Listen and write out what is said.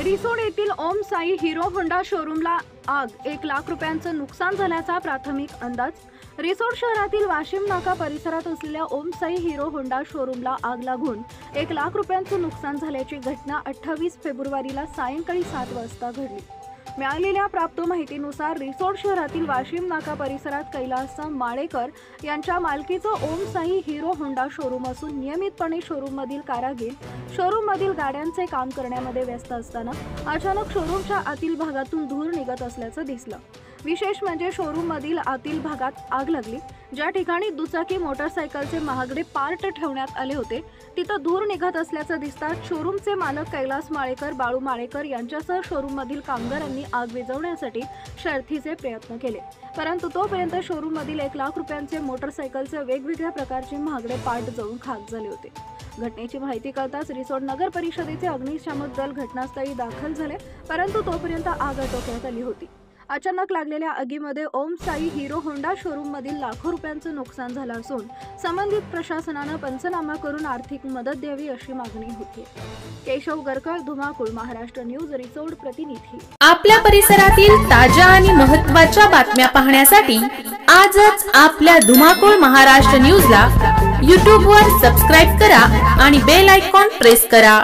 रिसोड येथील ओम Sai hero Honda शोरूमला आग, 1 लाख रुपयांचं नुकसान झाल्याचा प्राथमिक अंदाज। रिसोड शहरातील वाशिम नाका परिसरात असलेल्या ओम साई हिरो होंडा शोरूमला आग लागून 1 लाख रुपयांचं नुकसान झाल्याची घटना 28 फेब्रुवारीला सायंकाळी 7 वाजता घडली। मिळालेल्या प्राप्त माहितीनुसार रिसोड शहरातील वाशिम नाका परिसरात कैलास माळेकर यांच्या मालकीचं ओम साई हिरो होंडा शोरूम असून नियमितपणे शोरूममधील कारागीर शोरूममधील गाड्यांचे काम करण्यामध्ये व्यस्त असताना अचानक शोरूमच्या आतील भागातून धूर निघत असल्याचं दिसलं। विशेष म्हणजे शोरूममधील आतील भागात आग लागली। ज्या ठिकाणी दुचाकी मोटरसायकलचे महागडे पार्ट ठेवण्यात आले होते तिथं धूर निघत असल्याचं दिसताच शोरूमचे मालक कैलास माळेकर, बाळू माळेकर यांच्यासह शोरूममधील कामगारांनी आग विझवण्यासाठी शर्थीचे प्रयत्न केले, परंतु तोपर्यंत शोरूममधील 1 लाख रुपयांचे मोटरसायकलचे वेगवेगळ्या प्रकारचे महागडे पार्ट जळून खाक झाले होते। घटनेची माहिती कळताच रिसोड नगर परिषदेचे अग्निशामक दल घटनास्थळी दाखल झाले, परंतु तोपर्यंत आग आटोक्यात आली होती। अचानक लागलेल्या आगीमध्ये ओम साई हिरो होंडा शोरूम मधील लाखो रुपयांचं नुकसान झालं असून संबंधित प्रशासनानं पंचनामा करून आर्थिक मदत द्यावी अशी मागणी होती। केशव गरकर, धुमाकूळ, महाराष्ट्र न्यूज, रिसोड प्रतिनिधी। आपल्या परिसरातील ताज्या आणि महत्त्वाच्या बातम्या पाहण्यासाठी आजच आपल्या धुमाकूळ महाराष्ट्र न्यूजला YouTube वर सबस्क्राइब करा आणि बेल आयकॉन प्रेस करा।